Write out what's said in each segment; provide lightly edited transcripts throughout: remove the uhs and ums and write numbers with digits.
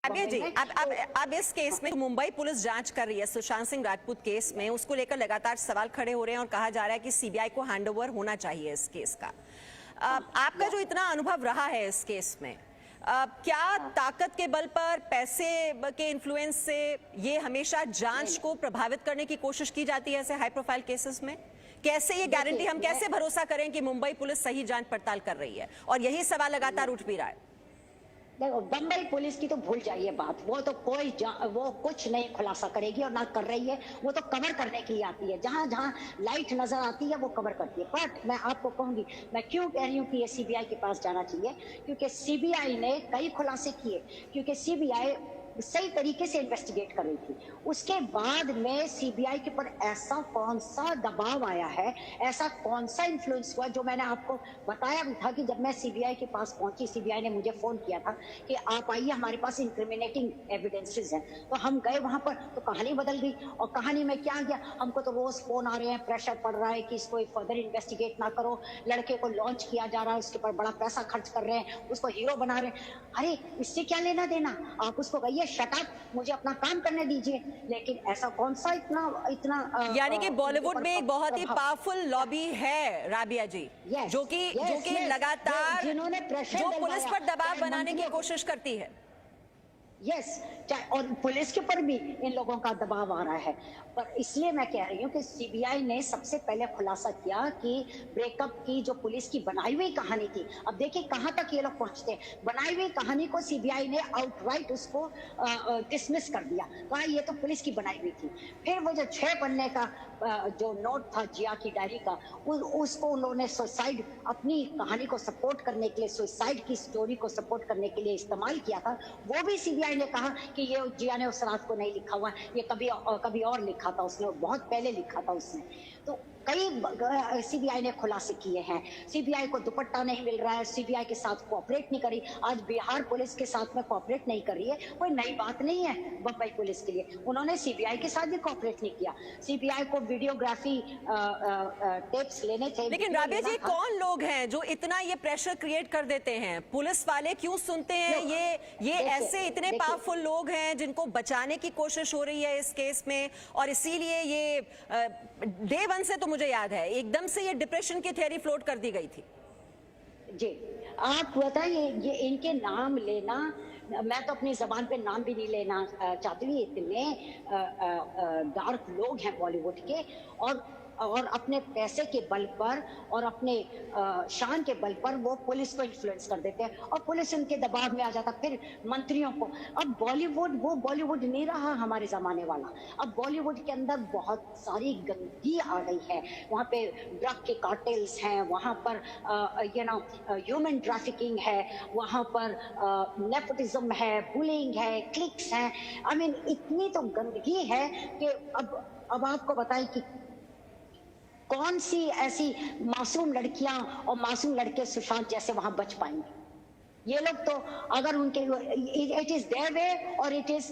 राबिया जी, में। अब इस केस में मुंबई पुलिस जांच कर रही है सुशांत सिंह राजपूत केस में, उसको लेकर लगातार सवाल खड़े हो रहे हैं और कहा जा रहा है कि सीबीआई को हैंडओवर होना चाहिए इस केस का। आपका जो इतना अनुभव रहा है इस केस में, क्या ताकत के बल पर, पैसे के इन्फ्लुएंस से ये हमेशा जांच को प्रभावित करने की कोशिश की जाती है ऐसे हाई प्रोफाइल केसेस में? कैसे ये गारंटी, हम कैसे भरोसा करें कि मुंबई पुलिस सही जांच पड़ताल कर रही है? और यही सवाल लगातार उठ भी रहा है। देखो, बम्बई पुलिस की तो भूल जाइए बात, वो तो वो कुछ नहीं खुलासा करेगी और ना कर रही है। वो तो कवर करने के लिए आती है, जहां जहां लाइट नजर आती है वो कवर करती है। बट मैं आपको कहूंगी, मैं क्यों कह रही हूँ कि ये सीबीआई के पास जाना चाहिए, क्योंकि सीबीआई ने कई खुलासे किए, क्योंकि सीबीआई सही तरीके से इन्वेस्टिगेट कर रही थी। उसके बाद में सीबीआई के ऊपर ऐसा कौन सा दबाव आया है, ऐसा कौन सा इन्फ्लुएंस हुआ, जो मैंने आपको बताया भी था कि जब मैं सीबीआई के पास पहुंची, सीबीआई ने मुझे फोन किया था कि आप आइए, हमारे पास इंक्रिमिनेटिंग एविडेंसेस हैं। तो हम गए वहां पर, तो कहानी बदल गई। और कहानी में क्या गया, हमको तो रोज फोन आ रहे हैं, प्रेशर पड़ रहा है कि इसको फर्दर इन्वेस्टिगेट ना करो, लड़के को लॉन्च किया जा रहा है, उसके ऊपर बड़ा पैसा खर्च कर रहे हैं, उसको हीरो बना रहे हैं। अरे इससे क्या लेना देना, आप उसको कहिए शट अप, मुझे अपना काम करने दीजिए। लेकिन ऐसा कौन सा इतना इतना यानी कि बॉलीवुड में एक बहुत ही पावरफुल लॉबी है राबिया जी, जो कि लगातार जिन्होंने प्रेशर जो पुलिस पर दबाव बनाने की कोशिश करती है। यस, और पुलिस के ऊपर भी इन लोगों का दबाव आ रहा है। पर इसलिए मैं कह रही हूँ कि सीबीआई ने सबसे पहले खुलासा किया कि ब्रेकअप की जो पुलिस की बनाई हुई कहानी थी, अब देखिए कहां तक ये लोग पहुंचते हैं। बनाई हुई कहानी को सीबीआई ने आउटराइट उसको डिसमिस कर दिया, कहा ये तो पुलिस की बनाई हुई थी। फिर वो जो 6 पन्ने का जो नोट था जिया की डायरी का, उसको उन्होंने सुसाइड, अपनी कहानी को सपोर्ट करने के लिए, सुसाइड की स्टोरी को सपोर्ट करने के लिए इस्तेमाल किया था। वो भी सीबीआई ने कहा कि ये जिया ने उस रात को नहीं लिखा हुआ, ये कभी और लिखा था उसने, बहुत पहले लिखा था उसने। तो कई सीबीआई ने खुलासे किए हैं। सीबीआई को दुपट्टा नहीं मिल रहा है, सीबीआई के साथ कोऑपरेट नहीं करी। आज बिहार पुलिस के साथ में कोऑपरेट नहीं कर रही है, कोई नई बात नहीं है बम्बई पुलिस के लिए। उन्होंने सीबीआई के साथ भी कोऑपरेट नहीं किया। सीबीआई को वीडियोग्राफी टेप्स लेने थे। लेकिन राबिया जी, कौन लोग हैं जो इतना ये प्रेशर क्रिएट कर देते हैं? पुलिस वाले क्यों सुनते हैं? ये ऐसे इतने पावरफुल लोग हैं जिनको बचाने की कोशिश हो रही है इस केस में, और इसीलिए ये डे 1 से तो मुझे याद है एकदम से ये डिप्रेशन की थ्योरी फ्लोट कर दी गई थी। जी, आप बताइए, ये इनके नाम लेना, मैं तो अपनी जबान पे नाम भी नहीं लेना चाहती हूँ। इतने डार्क लोग हैं बॉलीवुड के, और अपने पैसे के बल पर और अपने शान के बल पर वो पुलिस को इन्फ्लुएंस कर देते हैं, और पुलिस उनके दबाव में आ जाता, फिर मंत्रियों को। अब बॉलीवुड वो बॉलीवुड नहीं रहा हमारे जमाने वाला। अब बॉलीवुड के अंदर बहुत सारी गंदगी आ गई है। वहाँ पे ड्रग के कार्टेल्स हैं, वहाँ पर ह्यूमन ट्रैफिकिंग है, वहाँ पर नेपोटिज्म है, बुलिंग है, क्लिक्स हैं। आई मीन इतनी तो गंदगी है कि अब आपको बताएं कि कौन सी ऐसी मासूम लड़कियां और मासूम लड़के सुशांत जैसे वहां बच पाएंगे। ये लोग तो अगर उनके, इट इज देयर वे और इट इज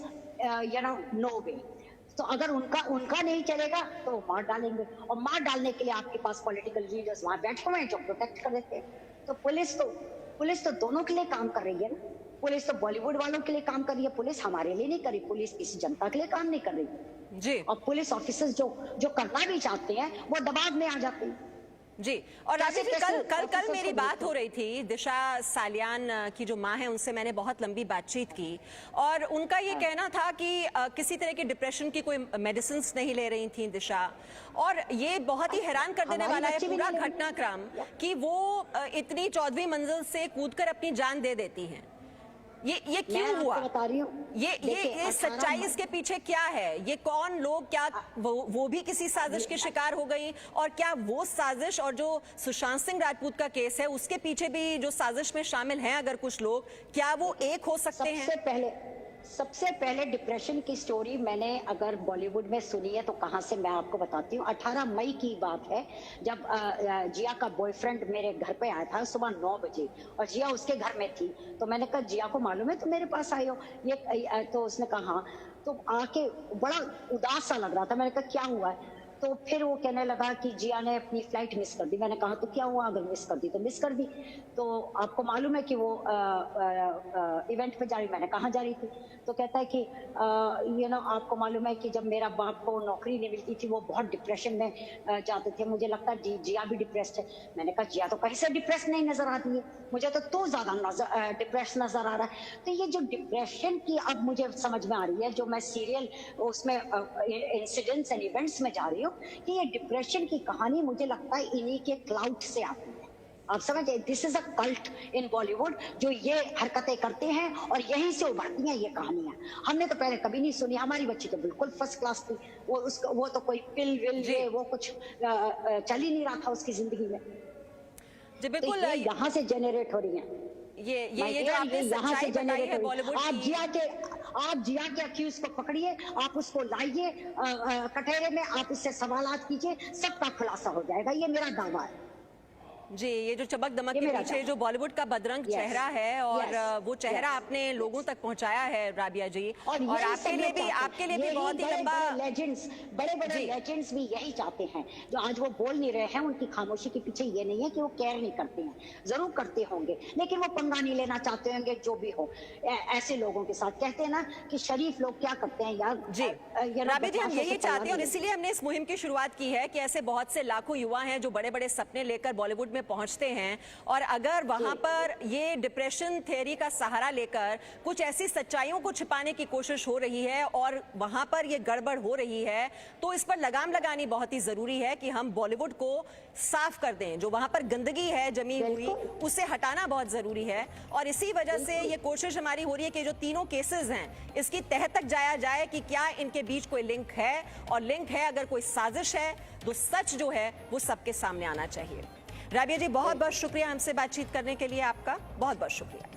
नो वे। तो अगर उनका नहीं चलेगा तो वो मार डालेंगे, और मार डालने के लिए आपके पास पॉलिटिकल लीडर्स वहां बैठे हुए हैं जो प्रोटेक्ट कर देते हैं। तो पुलिस तो दोनों के लिए काम कर रही है ना। पुलिस तो बॉलीवुड वालों के लिए काम कर रही है, पुलिस हमारे लिए नहीं कर रही, पुलिस किसी जनता के लिए काम नहीं कर रही जी। और पुलिस ऑफिसर्स जो करना भी चाहते हैं वो दबाव में आ जाते हैं। जी, और राबिया जी, कल मेरी बात हो रही थी दिशा सालियान की जो माँ है, उनसे मैंने बहुत लंबी बातचीत की, और उनका ये कहना था कि किसी तरह के डिप्रेशन की कोई मेडिसिन नहीं ले रही थी दिशा। और ये बहुत ही हैरान कर देने वाला है पूरा घटनाक्रम कि वो इतनी 14वीं मंजिल से कूदकर अपनी जान दे देती हैं। ये क्यों हुआ? बता रही हूँ, ये सच्चाई इसके पीछे क्या है? ये कौन लोग, क्या वो भी किसी साजिश के शिकार हो गई? और क्या वो साजिश, और जो सुशांत सिंह राजपूत का केस है उसके पीछे भी जो साजिश में शामिल हैं अगर कुछ लोग, क्या वो एक हो सकते हैं? सबसे पहले डिप्रेशन की स्टोरी मैंने अगर बॉलीवुड में सुनी है तो कहां से, मैं आपको बताती हूँ। 18 मई की बात है, जब जिया का बॉयफ्रेंड मेरे घर पे आया था सुबह 9 बजे, और जिया उसके घर में थी। तो मैंने कहा जिया को मालूम है तुम मेरे पास आई हो? तो उसने कहा हाँ। तो आके बड़ा उदास सा लग रहा था। मैंने कहा क्या हुआ है? तो फिर वो कहने लगा कि जिया ने अपनी फ्लाइट मिस कर दी। मैंने कहा तो क्या हुआ, अगर मिस कर दी तो मिस कर दी। तो आपको मालूम है कि वो इवेंट पे जा रही, मैंने कहाँ जा रही थी। तो कहता है कि आपको मालूम है कि जब मेरा बाप को नौकरी नहीं मिलती थी वो बहुत डिप्रेशन में जाते थे, मुझे लगता है जिया भी डिप्रेस्ड है। मैंने कहा जिया तो कहीं से डिप्रेस नहीं नजर आती है, मुझे तो ज्यादा डिप्रेस नजर आ रहा है। तो ये जो डिप्रेशन की अब मुझे समझ में आ रही है, जो मैं सीरियल उसमें इंसिडेंट्स एंड इवेंट्स में जा रही हूँ, कि ये डिप्रेशन की कहानी मुझे लगता है इन्हीं के क्लाउड से आती है। आप समझे, दिस इज अ कल्ट इन बॉलीवुड जो ये हरकतें करते हैं और यहीं से उभरती हैं ये कहानियां। हमने तो पहले कभी नहीं सुनी, हमारी बच्ची तो बिल्कुल फर्स्ट क्लास थी, वो तो कोई पिल विल ये वो कुछ चल ही नहीं रहा था उसकी जिंदगी में। जी बिल्कुल, तो यहाँ से जनरेट हो रही है, ये जो आपने सच्चाई बताई है बॉलीवुड की। आप जिया के अक्यूज को पकड़िए, आप उसको लाइए कटहरे में, आप उससे सवालात कीजिए, सबका खुलासा हो जाएगा, ये मेरा दावा है। जी, ये जो चमक दमक के पीछे जो बॉलीवुड का बदरंग चेहरा है और वो चेहरा आपने लोगों तक पहुंचाया है राबिया जी, और आपके लिए भी बहुत ही लंबा बड़े लेजेंड्स भी यही चाहते हैं, जो आज वो बोल नहीं रहे हैं। उनकी खामोशी के पीछे ये नहीं है कि वो केयर नहीं करते हैं, जरूर करते होंगे, लेकिन वो पंगा नहीं लेना चाहते होंगे जो भी हो ऐसे लोगों के साथ। कहते हैं ना कि शरीफ लोग क्या करते हैं यार। जी राबिया जी, हम यही चाहते हैं और इसीलिए हमने इस मुहिम की शुरुआत की है कि ऐसे बहुत से लाखों युवा हैं जो बड़े बड़े सपने लेकर बॉलीवुड में पहुंचते हैं, और अगर वहां पर ये डिप्रेशन थ्योरी का सहारा लेकर कुछ ऐसी सच्चाइयों को छिपाने की कोशिश हो रही है और वहां पर ये गड़बड़ हो रही है, तो इस पर लगाम लगानी बहुत ही जरूरी है कि हम बॉलीवुड को साफ कर दें। जो वहां पर गंदगी है जमी हुई, उसे हटाना बहुत जरूरी है। और इसी वजह से ये कोशिश हमारी हो रही है कि जो तीनों केसेस हैं इसकी तह तक जाया जाए कि क्या इनके बीच कोई लिंक है, और लिंक है, अगर कोई साजिश है तो सच जो है वो सबके सामने आना चाहिए। राबिया जी, बहुत बहुत शुक्रिया हमसे बातचीत करने के लिए, आपका बहुत बहुत शुक्रिया।